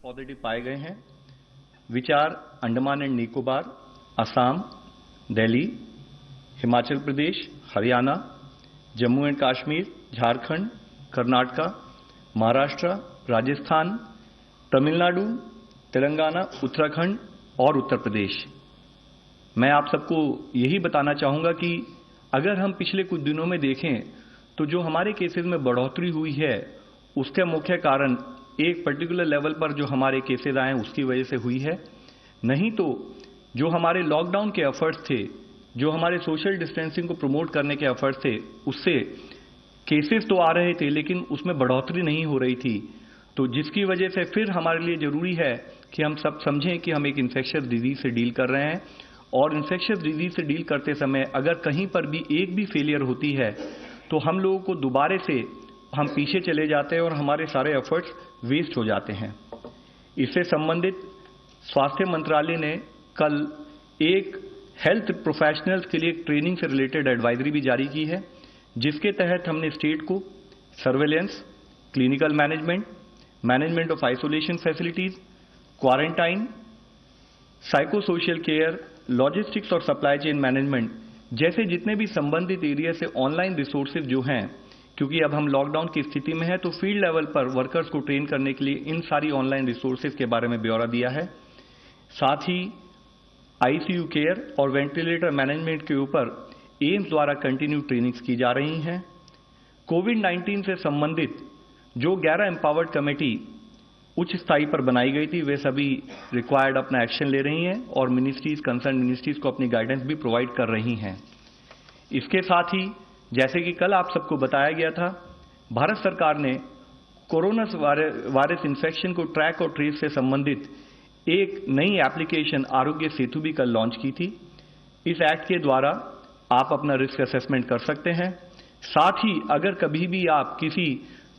Positive पाए गए हैं, which are Andaman and Nicobar, Assam, Delhi, Himachal Pradesh, Haryana, Jammu and Kashmir, Jharkhand, Karnataka, Maharashtra, Rajasthan, Tamil Nadu, Telangana, Uttarakhand और उत्तर प्रदेश। मैं आप सबको यही बताना चाहूंगा कि अगर हम पिछले कुछ दिनों में देखें तो जो हमारे केसेस में बढ़ोतरी हुई है उसका मुख्य कारण एक पर्टिकुलर लेवल पर जो हमारे केसेस आए उसकी वजह से हुई है। नहीं तो जो हमारे लॉकडाउन के एफर्ट्स थे, जो हमारे सोशल डिस्टेंसिंग को प्रमोट करने के एफर्ट्स थे, उससे केसेस तो आ रहे थे लेकिन उसमें बढ़ोतरी नहीं हो रही थी। तो जिसकी वजह से फिर हमारे लिए जरूरी है कि हम सब समझें कि हम एक इन्फेक्शियस डिजीज से डील कर रहे हैं और इन्फेक्शियस डिजीज से डील करते समय अगर कहीं पर भी एक भी फेलियर होती है तो हम लोगों को दोबारे से हम पीछे चले जाते हैं और हमारे सारे एफर्ट्स वेस्ट हो जाते हैं। इससे संबंधित स्वास्थ्य मंत्रालय ने कल एक हेल्थ प्रोफेशनल्स के लिए ट्रेनिंग से रिलेटेड एडवाइजरी भी जारी की है, जिसके तहत हमने स्टेट को surveillance, clinical management, management of isolation facilities, quarantine, psycho social care, logistics और सप्लाई चेन मैनेजमेंट जैसे जितने भी संबंधित एरिया से ऑनलाइन रिसोर्सेज जो हैं, क्योंकि अब हम लॉकडाउन की स्थिति में हैं तो फील्ड लेवल पर वर्कर्स को ट्रेन करने के लिए इन सारी ऑनलाइन रिसोर्सेज के बारे में ब्यौरा दिया है। साथ ही आईसीयू केयर और वेंटिलेटर मैनेजमेंट के ऊपर एम्स द्वारा कंटिन्यू ट्रेनिंग्स की जा रही हैं। कोविड-19 से संबंधित जो 11 एम्पावर्ड कमेटी उच्च स्थाई पर बनाई गई थी वे सभी रिक्वायर्ड अपना एक्शन ले रही हैं और मिनिस्ट्रीज, कंसर्न मिनिस्ट्रीज को अपनी गाइडेंस भी प्रोवाइड कर रही हैं। इसके साथ ही जैसे कि कल आप सबको बताया गया था, भारत सरकार ने कोरोना वायरस इन्फेक्शन को ट्रैक और ट्रेस से संबंधित एक नई एप्लीकेशन आरोग्य सेतु भी कल लॉन्च की थी। इस एक्ट के द्वारा आप अपना रिस्क असेसमेंट कर सकते हैं। साथ ही अगर कभी भी आप किसी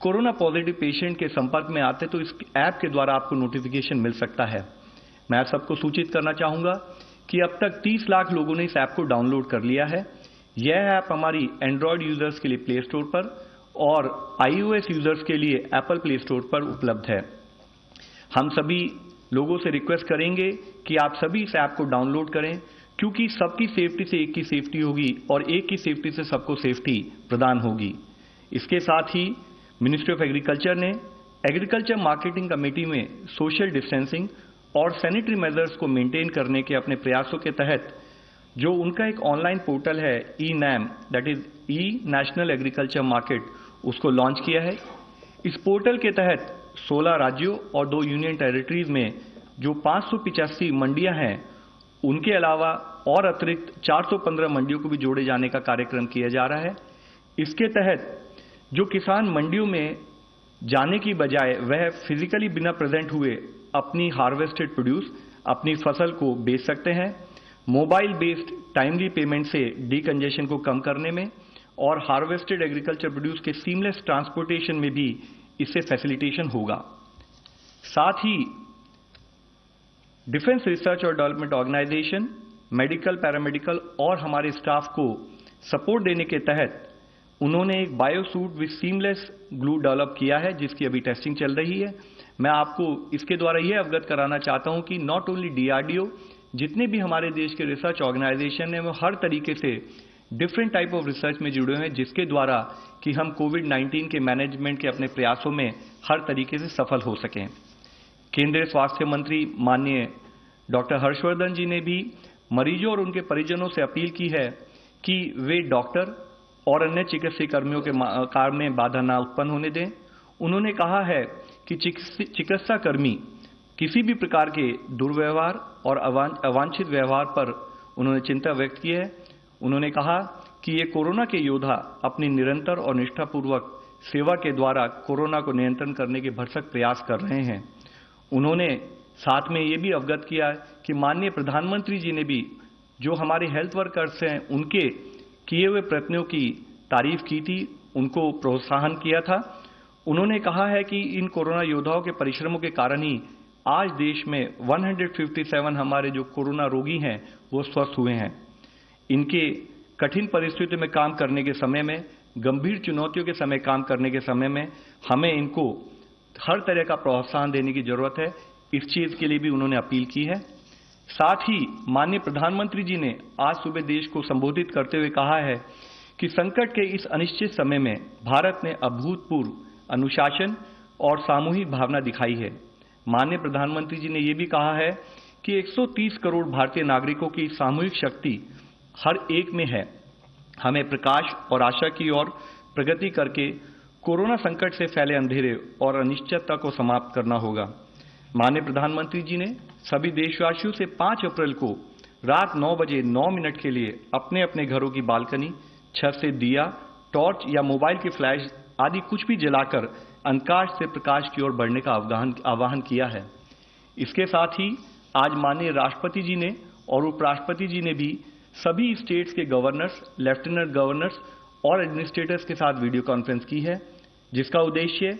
कोरोना पॉजिटिव पेशेंट के संपर्क में आते तो इस ऐप के द्वारा आपको नोटिफिकेशन मिल सकता है। मैं आप सबको सूचित करना चाहूंगा कि अब तक 30 लाख लोगों ने इस ऐप को डाउनलोड कर लिया है। यह ऐप हमारी एंड्रॉयड यूजर्स के लिए प्ले स्टोर पर और iOS यूजर्स के लिए एप्पल प्ले स्टोर पर उपलब्ध है। हम सभी लोगों से रिक्वेस्ट करेंगे कि आप सभी इस ऐप को डाउनलोड करें, क्योंकि सबकी सेफ्टी से एक की सेफ्टी होगी और एक की सेफ्टी से सबको सेफ्टी प्रदान होगी। इसके साथ ही मिनिस्ट्री ऑफ एग्रीकल्चर ने एग्रीकल्चर मार्केटिंग कमेटी में सोशल डिस्टेंसिंग और सैनिटरी मेजर्स को मेंटेन करने के अपने प्रयासों के तहत जो उनका एक ऑनलाइन पोर्टल है eNAM, that is e national agriculture market, उसको लॉन्च किया है। इस पोर्टल के तहत 16 राज्यों और 2 यूनियन टेरिटरीज में जो 585 मंडियां हैं उनके अलावा और अतिरिक्त 415 मंडियों को भी जोड़े जाने का कार्यक्रम किया जा रहा है। इसके तहत जो किसान मंडियों में जाने की बजाय वह फिजिकली बिना प्रेजेंट हुए अपनी हार्वेस्टेड प्रोड्यूस, अपनी फसल को बेच सकते हैं। मोबाइल बेस्ड टाइमली पेमेंट से डीकंजेशन को कम करने में और हार्वेस्टेड एग्रीकल्चर प्रोड्यूस के सीमलेस ट्रांसपोर्टेशन में भी इससे फैसिलिटेशन होगा। साथ ही डिफेंस रिसर्च और डेवलपमेंट ऑर्गेनाइजेशन, मेडिकल, पैरामेडिकल और हमारे स्टाफ को सपोर्ट देने के तहत उन्होंने एक biosuit with seamless glue develop किया है, जिसकी अभी टेस्टिंग चल रही है। मैं आपको इसके द्वारा यह अवगत कराना चाहता हूं कि नॉट ओनली DRDO, जितने भी हमारे देश के रिसर्च ऑर्गेनाइजेशन है वो हर तरीके से डिफरेंट टाइप ऑफ रिसर्च में जुड़े हुए हैं, जिसके द्वारा कि हम कोविड-19 के मैनेजमेंट के अपने प्रयासों में हर तरीके से सफल हो सकें। केंद्रीय स्वास्थ्य मंत्री माननीय डॉक्टर हर्षवर्धन जी ने भी मरीजों और उनके परिजनों से अपील की है कि वे डॉक्टर और अन्य चिकित्सा कर्मियों के कार्य में बाधा न उत्पन्न होने दें। उन्होंने कहा है कि चिकित्सा कर्मी किसी भी प्रकार के दुर्व्यवहार और अवांछित व्यवहार पर उन्होंने चिंता व्यक्त की है। उन्होंने कहा कि ये कोरोना के योद्धा अपनी निरंतर और निष्ठापूर्वक सेवा के द्वारा कोरोना को नियंत्रण करने के भरसक प्रयास कर रहे हैं। उन्होंने साथ में ये भी अवगत किया कि माननीय प्रधानमंत्री जी ने भी जो हमारे हेल्थ वर्कर्स हैं उनके किए हुए प्रयत्नों की तारीफ की थी, उनको प्रोत्साहन किया था। उन्होंने कहा है कि इन कोरोना योद्धाओं के परिश्रमों के कारण ही आज देश में 157 हमारे जो कोरोना रोगी हैं वो स्वस्थ हुए हैं। इनके कठिन परिस्थितियों में काम करने के समय में, गंभीर चुनौतियों के समय काम करने के समय में हमें इनको हर तरह का प्रोत्साहन देने की जरूरत है। इस चीज के लिए भी उन्होंने अपील की है। साथ ही माननीय प्रधानमंत्री जी ने आज सुबह देश को संबोधित करते हुए कहा है कि संकट के इस अनिश्चित समय में भारत ने अभूतपूर्व अनुशासन और सामूहिक भावना दिखाई है। माननीय प्रधानमंत्री जी ने यह भी कहा है कि 130 करोड़ भारतीय नागरिकों की सामूहिक शक्ति हर एक में है। हमें प्रकाश और आशा की ओर प्रगति करके कोरोना संकट से फैले अंधेरे और अनिश्चितता को समाप्त करना होगा। माननीय प्रधानमंत्री जी ने सभी देशवासियों से 5 अप्रैल को रात 9 बजे 9 मिनट के लिए अपने अपने घरों की बालकनी, छत से दिया, टॉर्च या मोबाइल की फ्लैश आदि कुछ भी जलाकर अंधकार से प्रकाश की ओर बढ़ने का आह्वान किया है। इसके साथ ही आज माननीय राष्ट्रपति जी ने और उपराष्ट्रपति जी ने भी सभी स्टेट्स के गवर्नर्स, लेफ्टिनेंट गवर्नर्स और एडमिनिस्ट्रेटर्स के साथ वीडियो कॉन्फ्रेंस की है, जिसका उद्देश्य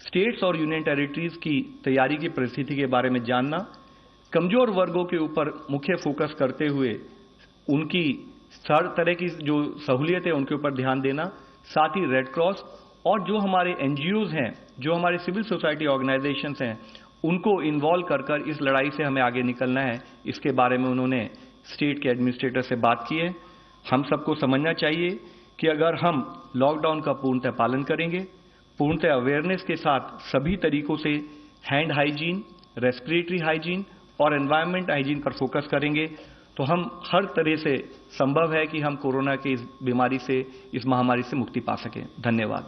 स्टेट्स और यूनियन टेरिटरीज की तैयारी की परिस्थिति के बारे में जानना, कमजोर वर्गों के ऊपर मुख्य फोकस करते हुए उनकी हर तरह की जो सहूलियत है उनके ऊपर ध्यान देना, साथ ही रेड क्रॉस और जो हमारे एनजीओज हैं, जो हमारे सिविल सोसाइटी ऑर्गेनाइजेशंस हैं, उनको इन्वॉल्व कर इस लड़ाई से हमें आगे निकलना है। इसके बारे में उन्होंने स्टेट के एडमिनिस्ट्रेटर से बात की है। हम सबको समझना चाहिए कि अगर हम लॉकडाउन का पूर्णतः पालन करेंगे, पूर्णतः अवेयरनेस के साथ सभी तरीकों से हैंड हाइजीन, रेस्पिरेटरी हाइजीन और एनवायरनमेंट हाइजीन पर फोकस करेंगे, तो हम हर तरह से संभव है कि हम कोरोना की इस बीमारी से, इस महामारी से मुक्ति पा सकें। धन्यवाद।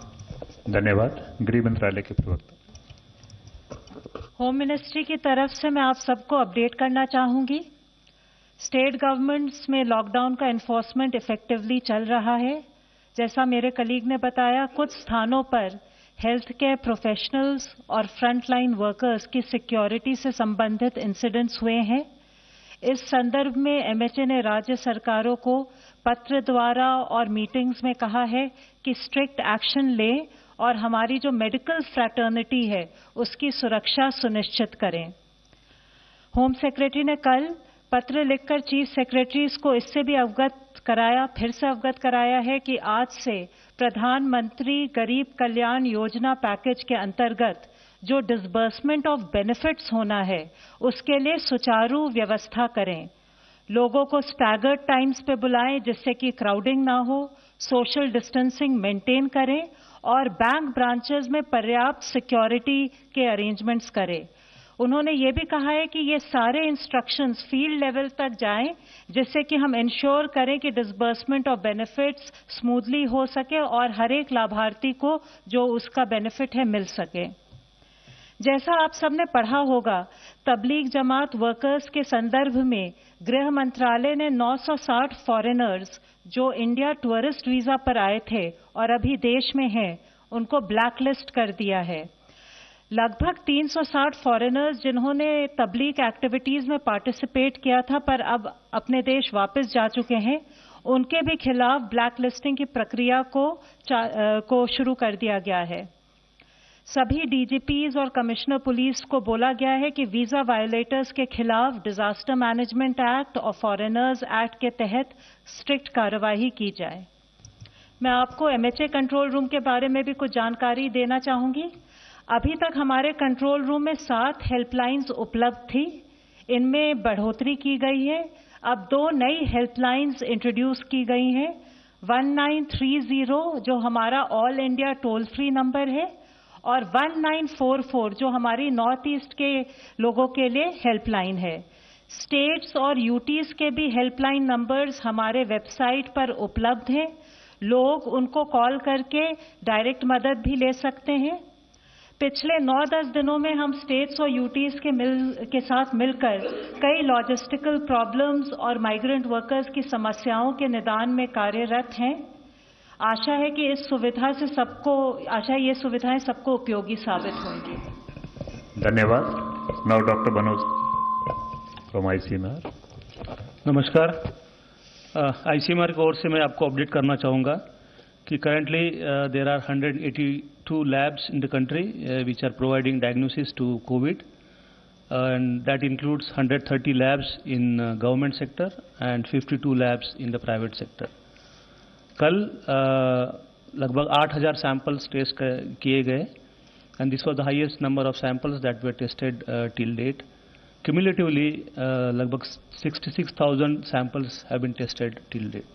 धन्यवाद। गृह मंत्रालय के प्रवक्ता। होम मिनिस्ट्री की तरफ से मैं आप सबको अपडेट करना चाहूंगी। स्टेट गवर्नमेंट्स में लॉकडाउन का एनफोर्समेंट इफेक्टिवली चल रहा है। जैसा मेरे कलीग ने बताया, कुछ स्थानों पर हेल्थ केयर प्रोफेशनल्स और फ्रंटलाइन वर्कर्स की सिक्योरिटी से संबंधित इंसिडेंट्स हुए हैं। इस संदर्भ में एमएचए ने राज्य सरकारों को पत्र द्वारा और मीटिंग्स में कहा है कि स्ट्रिक्ट एक्शन लें और हमारी जो मेडिकल फ्रैटर्निटी है उसकी सुरक्षा सुनिश्चित करें। होम सेक्रेटरी ने कल पत्र लिखकर चीफ सेक्रेटरीज को इससे भी फिर से अवगत कराया है कि आज से प्रधानमंत्री गरीब कल्याण योजना पैकेज के अंतर्गत जो डिसबर्समेंट ऑफ बेनिफिट्स होना है उसके लिए सुचारू व्यवस्था करें। लोगों को स्टैगर्ड टाइम्स पे बुलाएं जिससे कि क्राउडिंग ना हो, सोशल डिस्टेंसिंग मेंटेन करें और बैंक ब्रांचेस में पर्याप्त सिक्योरिटी के अरेंजमेंट्स करें। उन्होंने ये भी कहा है कि ये सारे इंस्ट्रक्शंस फील्ड लेवल तक जाएं जिससे कि हम इंश्योर करें कि डिसबर्समेंट ऑफ बेनिफिट्स स्मूथली हो सके और हर एक लाभार्थी को जो उसका बेनिफिट है मिल सके। जैसा आप सबने पढ़ा होगा, तबलीग जमात वर्कर्स के संदर्भ में गृह मंत्रालय ने 960 फॉरेनर्स जो इंडिया टूरिस्ट वीजा पर आए थे और अभी देश में हैं, उनको ब्लैकलिस्ट कर दिया है। लगभग 360 फॉरेनर्स जिन्होंने तबलीग एक्टिविटीज में पार्टिसिपेट किया था पर अब अपने देश वापस जा चुके हैं, उनके भी खिलाफ ब्लैकलिस्टिंग की प्रक्रिया को शुरू कर दिया गया है। सभी डीजीपीज और कमिश्नर पुलिस को बोला गया है कि वीजा वायोलेटर्स के खिलाफ डिजास्टर मैनेजमेंट एक्ट और फॉरेनर्स एक्ट के तहत स्ट्रिक्ट कार्रवाई की जाए। मैं आपको एमएचए कंट्रोल रूम के बारे में भी कुछ जानकारी देना चाहूंगी। अभी तक हमारे कंट्रोल रूम में 7 हेल्पलाइंस उपलब्ध थी, इनमें बढ़ोतरी की गई है। अब 2 नई हेल्पलाइंस इंट्रोड्यूस की गई हैं। 1930 जो हमारा all India toll free number है और 1944 जो हमारी नॉर्थ ईस्ट के लोगों के लिए हेल्पलाइन है। स्टेट्स और यूटीज के भी हेल्पलाइन नंबर्स हमारे वेबसाइट पर उपलब्ध हैं। लोग उनको कॉल करके डायरेक्ट मदद भी ले सकते हैं। पिछले 9-10 दिनों में हम स्टेट्स और यूटीज के साथ मिलकर कई लॉजिस्टिकल प्रॉब्लम्स और माइग्रेंट वर्कर्स की समस्याओं के निदान में कार्यरत हैं। आशा है कि ये सुविधाएं सबको उपयोगी साबित होंगी। धन्यवाद। Now doctor Manoj from ICMR. नमस्कार। आईसीएमआर की ओर से मैं आपको अपडेट करना चाहूँगा कि currently there are 182 labs in the country which are providing diagnosis to COVID, and that includes 130 labs in government sector and 52 labs in the private sector. कल लगभग 8000 सैंपल्स टेस्ट किए गए and this was the highest number of samples that were tested till date. Cumulatively, लगभग 66,000 samples have been tested till date.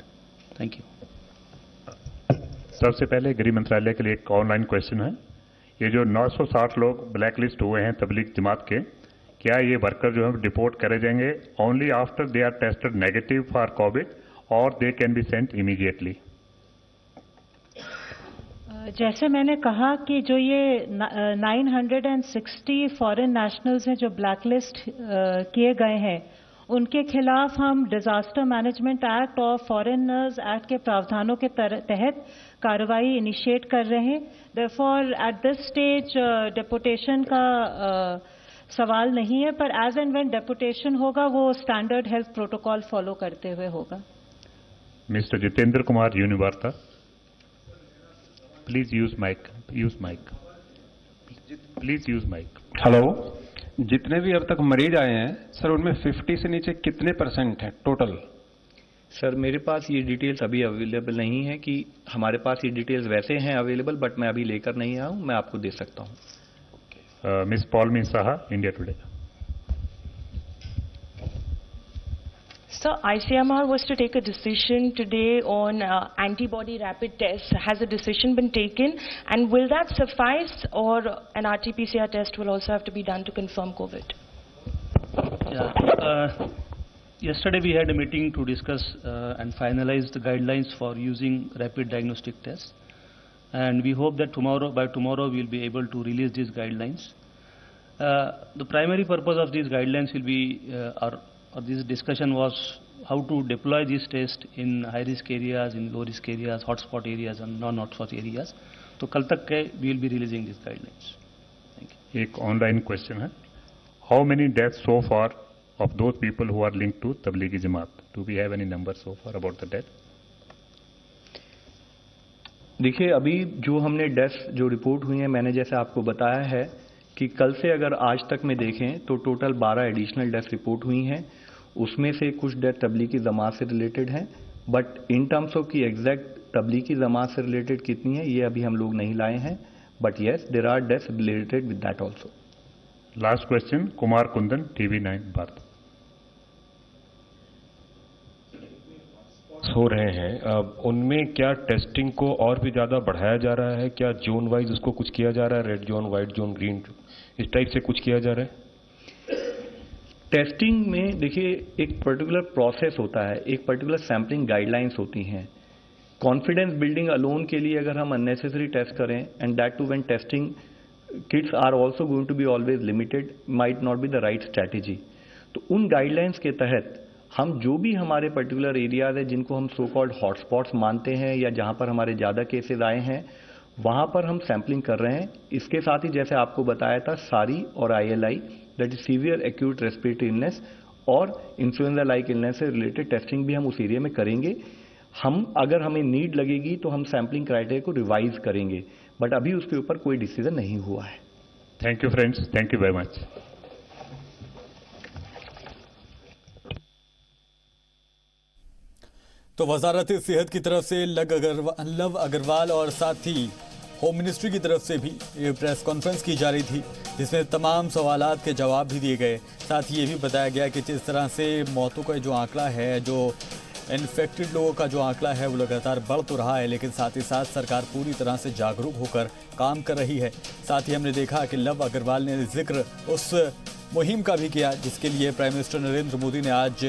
Thank you. सबसे पहले गृह मंत्रालय के लिए एक ऑनलाइन क्वेश्चन है। ये जो 960 लोग ब्लैक लिस्ट हुए हैं तबलीग जमात के, क्या ये वर्कर जो है डिपोर्ट करे जाएंगे only after they are tested negative for Covid और they can be sent immediately? जैसे मैंने कहा कि जो ये 960 फॉरेन नेशनल्स हैं जो ब्लैकलिस्ट किए गए हैं, उनके खिलाफ हम डिजास्टर मैनेजमेंट एक्ट और फॉरेनर्स एक्ट के प्रावधानों के तहत कार्रवाई इनिशिएट कर रहे हैं। Therefore at this stage deputation का सवाल नहीं है, पर एज एंड व्हेन डेपुटेशन होगा वो स्टैंडर्ड हेल्थ प्रोटोकॉल फॉलो करते हुए होगा। Mister Jitendra Kumar Univarta, please use mic, please use mic. Hello, जितने भी अब तक मरीज आए हैं सर, उनमें 50 से नीचे कितने % है टोटल? सर मेरे पास ये डिटेल्स अभी अवेलेबल नहीं है कि हमारे पास ये डिटेल्स वैसे हैं अवेलेबल, बट मैं अभी लेकर नहीं आया हूं, मैं आपको दे सकता हूं। Miss Paulami Saha, India today. Sir, ICMR was to take a decision today on antibody rapid tests. Has a decision been taken? And will that suffice, or an RT-PCR test will also have to be done to confirm COVID? Yeah. Yesterday we had a meeting to discuss and finalize the guidelines for using rapid diagnostic tests. And we hope that by tomorrow we'll be able to release these guidelines. The primary purpose of these guidelines will be, or this discussion was how to deploy these tests in high-risk areas, in low-risk areas, hotspot areas and non-hotspot areas. तो कल तक के we will be releasing these guidelines. Thank you. एक online question है, how many deaths so far of those people who are linked to Tablighi Jamaat? Do we have any number so far about the death? देखिए अभी जो हमने deaths जो report हुई हैं, मैंने जैसे आपको बताया है कि कल से अगर आज तक में देखें तो टोटल 12 एडिशनल डेथ रिपोर्ट हुई हैं। उसमें से कुछ डेथ तबलीगी जमात से रिलेटेड हैं, बट इन टर्म्स ऑफ की एग्जैक्ट तबलीगी जमात से रिलेटेड कितनी है ये अभी हम लोग नहीं लाए हैं, but yes there are deaths related with that also. Last question, Kumar Kundan, TV9 Bharat. हो रहे हैं, उनमें क्या टेस्टिंग को और भी ज्यादा बढ़ाया जा रहा है? क्या जोन वाइज उसको कुछ किया जा रहा है? Red zone, white zone, green, इस टाइप से कुछ किया जा रहा है? टेस्टिंग में देखिए एक पर्टिकुलर प्रोसेस होता है, एक पर्टिकुलर सैम्पलिंग गाइडलाइंस होती हैं। कॉन्फिडेंस बिल्डिंग अलोन के लिए अगर हम अननेसेसरी टेस्ट करें and that too when testing kits are also going to be always limited, might not be the right strategy. तो उन गाइडलाइंस के तहत हम जो भी हमारे पर्टिकुलर एरियाज है जिनको हम सो कॉल्ड हॉटस्पॉट्स मानते हैं या जहां पर हमारे ज़्यादा केसेस आए हैं, वहां पर हम सैम्पलिंग कर रहे हैं। इसके साथ ही जैसे आपको बताया था सारी और ILI, that is severe acute respiratory illness, और इन्फ्लुएंजा लाइक इलनेस से रिलेटेड टेस्टिंग भी हम उस एरिया में करेंगे। अगर हमें नीड लगेगी तो हम सैम्पलिंग क्राइटेरिया को रिवाइज करेंगे, बट अभी उसके ऊपर कोई डिसीजन नहीं हुआ है। Thank you friends, thank you very much. तो वजारत सेहत की तरफ से लव अग्रवाल और साथ ही होम मिनिस्ट्री की तरफ से भी ये प्रेस कॉन्फ्रेंस की जा रही थी, जिसमें तमाम सवालात के जवाब भी दिए गए। साथ ही ये भी बताया गया कि जिस तरह से मौतों का जो आंकड़ा है, जो इन्फेक्टेड लोगों का जो आंकड़ा है वो लगातार बढ़ तो रहा है, लेकिन साथ ही साथ सरकार पूरी तरह से जागरूक होकर काम कर रही है। साथ ही हमने देखा कि लव अग्रवाल ने जिक्र उस मुहिम का भी किया जिसके लिए प्राइम मिनिस्टर नरेंद्र मोदी ने आज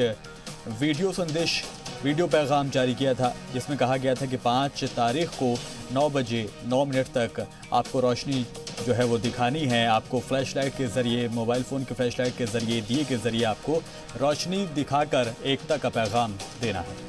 वीडियो पैगाम जारी किया था, जिसमें कहा गया था कि 5 तारीख को 9 बजे 9 मिनट तक आपको रोशनी जो है वो दिखानी है। आपको फ्लैश लाइट के ज़रिए, मोबाइल फ़ोन के फ्लैश लाइट के ज़रिए, दिए के ज़रिए आपको रोशनी दिखाकर एकता का पैगाम देना है।